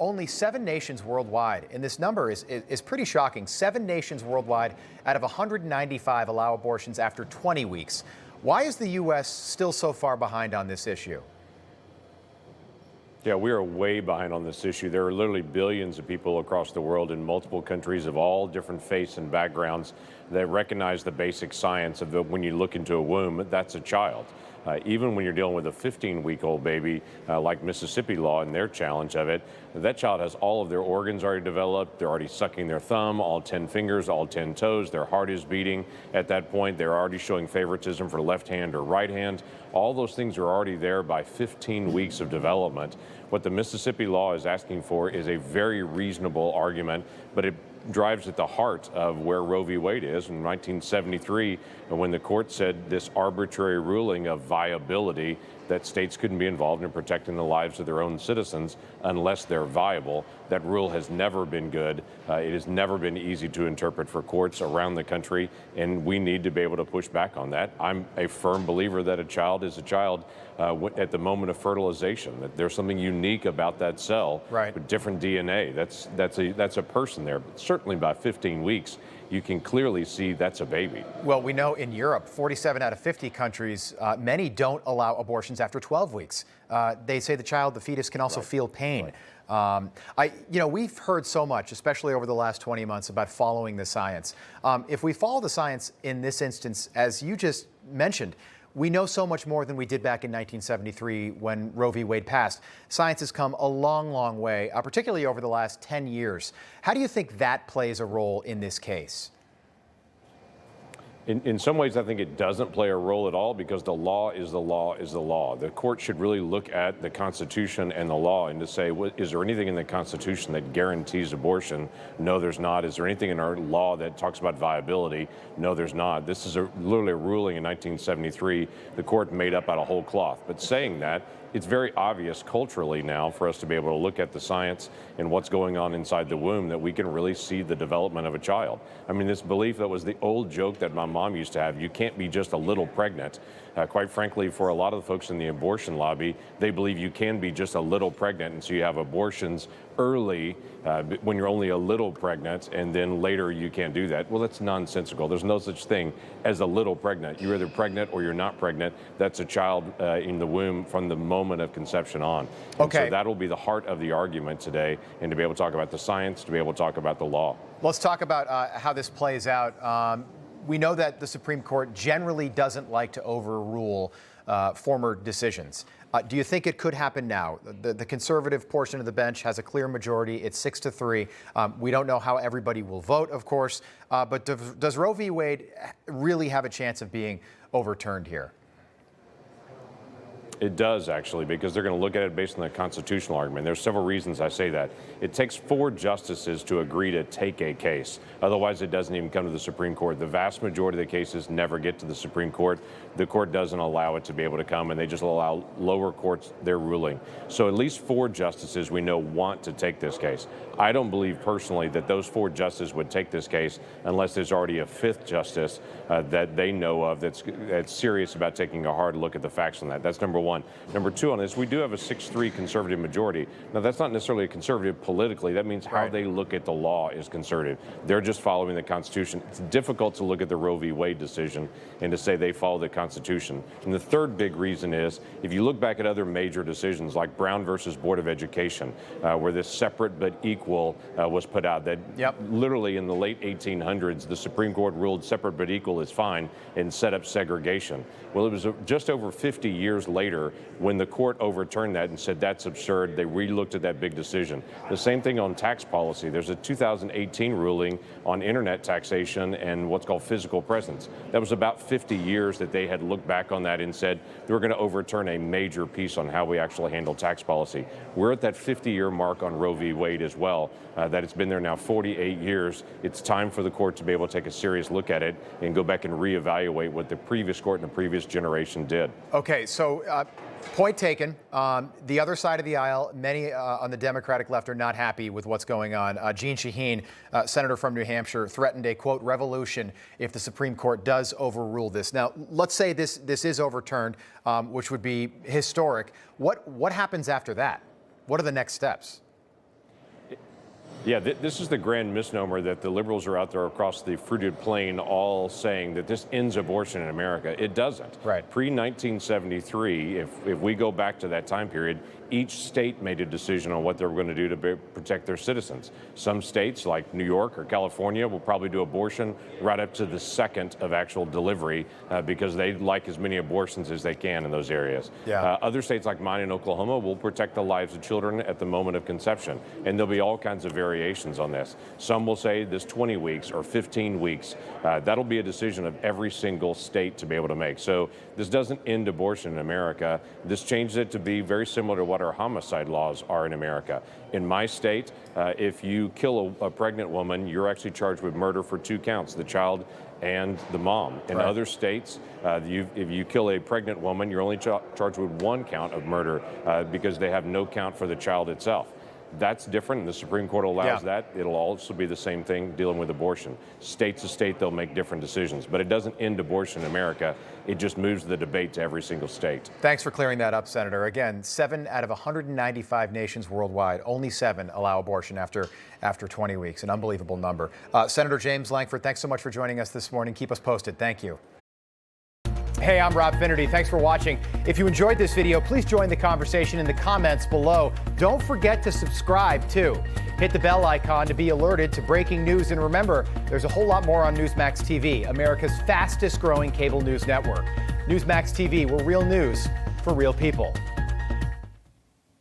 only 7 nations worldwide, and this number is pretty shocking. 7 nations worldwide out of 195 allow abortions after 20 weeks. Why is the U.S. still so far behind on this issue? Yeah, we are way behind on this issue. There are literally billions of people across the world in multiple countries of all different faiths and backgrounds that recognize the basic science of when you look into a womb, that's a child. Even when you're dealing with a 15-week-old baby, like Mississippi law and their challenge of it, that child has all of their organs already developed. They're already sucking their thumb, all 10 fingers, all 10 toes. Their heart is beating at that point. They're already showing favoritism for left hand or right hand. All those things are already there by 15 weeks of development. What the Mississippi law is asking for is a very reasonable argument, but it drives at the heart of where Roe v. Wade is in 1973, when the court said this arbitrary ruling of viability, that states couldn't be involved in protecting the lives of their own citizens unless they're viable. That rule has never been good. It has never been easy to interpret for courts around the country, and we need to be able to push back on that. I'm a firm believer that a child is a child at the moment of fertilization, that there's something unique about that cell, right, with different DNA. That's a person there. But certainly by 15 weeks, you can clearly see that's a baby. Well, we know in Europe, 47 out of 50 countries, many don't allow abortions after 12 weeks. They say the fetus can also feel pain. We've heard so much, especially over the last 20 months, about following the science. If we follow the science in this instance, as you just mentioned, we know so much more than we did back in 1973 when Roe v. Wade passed. Science has come a long, long way, particularly over the last 10 years. How do you think that plays a role in this case? In some ways, I think it doesn't play a role at all, because the law is the law is the law. The court should really look at the Constitution and the law and to say, is there anything in the Constitution that guarantees abortion? No, there's not. Is there anything in our law that talks about viability? No, there's not. This is literally a ruling in 1973 the court made up out of whole cloth. But saying that, it's very obvious culturally now for us to be able to look at the science and what's going on inside the womb, that we can really see the development of a child. I mean, this belief that was the old joke that my mom used to have, you can't be just a little pregnant. Quite frankly, for a lot of the folks in the abortion lobby, they believe you can be just a little pregnant, and so you have abortions early when you're only a little pregnant, and then later you can't do that. Well, that's nonsensical. There's no such thing as a little pregnant. You're either pregnant or you're not pregnant. That's a child in the womb from the moment of conception on. And so that'll be the heart of the argument today, and to be able to talk about the science, to be able to talk about the law. Let's talk about how this plays out. We know that the Supreme Court generally doesn't like to overrule former decisions. Do you think it could happen now? The conservative portion of the bench has a clear majority. It's 6-3. We don't know how everybody will vote, of course. But does Roe v. Wade really have a chance of being overturned here? It does, actually, because they're going to look at it based on the constitutional argument. There's several reasons I say that. It takes 4 justices to agree to take a case. Otherwise, it doesn't even come to the Supreme Court. The vast majority of the cases never get to the Supreme Court. The court doesn't allow it to be able to come, and they just allow lower courts their ruling. So at least 4 justices we know want to take this case. I don't believe personally that those 4 justices would take this case unless there's already a 5th justice that they know of that's serious about taking a hard look at the facts on that. That's number 1. Number 2 on this, we do have a 6-3 conservative majority. Now, that's not necessarily a conservative politically. That means how they look at the law is conservative. They're just following the Constitution. It's difficult to look at the Roe v. Wade decision and to say they follow the Constitution. And the third big reason is, if you look back at other major decisions like Brown versus Board of Education, where this separate but equal was put out, that literally in the late 1800s, the Supreme Court ruled separate but equal is fine and set up segregation. Well, it was just over 50 years later when the court overturned that and said that's absurd. They re-looked at that big decision. The same thing on tax policy. There's a 2018 ruling on internet taxation and what's called physical presence. That was about 50 years that they had looked back on that and said they were going to overturn a major piece on how we actually handle tax policy. We're at that 50-year mark on Roe v. Wade as well, that it's been there now 48 years. It's time for the court to be able to take a serious look at it and go back and reevaluate what the previous court and the previous generation did. Okay, so point taken. The other side of the aisle, many on the Democratic left are not happy with what's going on. Jeanne Shaheen, senator from New Hampshire, threatened a, quote, revolution if the Supreme Court does overrule this. Now, let's say this is overturned, which would be historic. What happens after that? What are the next steps? Yeah, this is the grand misnomer that the liberals are out there across the fruited plain all saying that this ends abortion in America. It doesn't. Right. Pre-1973, if we go back to that time period, each state made a decision on what they were going to do to protect their citizens. Some states, like New York or California, will probably do abortion right up to the second of actual delivery because they like as many abortions as they can in those areas. Yeah. Other states like mine in Oklahoma will protect the lives of children at the moment of conception. And there'll be all kinds of variations on this. Some will say this 20 weeks or 15 weeks. That'll be a decision of every single state to be able to make. So this doesn't end abortion in America. This changes it to be very similar to what our homicide laws are in America. In my state, if you kill a pregnant woman, you're actually charged with murder for 2 counts, the child and the mom. In Right. other states, if you kill a pregnant woman, you're only charged with 1 count of murder because they have no count for the child itself. That's different. The Supreme Court allows that. It'll also be the same thing dealing with abortion. State to state, they'll make different decisions. But it doesn't end abortion in America. It just moves the debate to every single state. Thanks for clearing that up, Senator. Again, 7 out of 195 nations worldwide, only 7 allow abortion after 20 weeks. An unbelievable number. Senator James Lankford, thanks so much for joining us this morning. Keep us posted. Thank you. Hey, I'm Rob Finnerty. Thanks for watching. If you enjoyed this video, please join the conversation in the comments below. Don't forget to subscribe, too. Hit the bell icon to be alerted to breaking news. And remember, there's a whole lot more on Newsmax TV, America's fastest growing cable news network. Newsmax TV, we're real news for real people.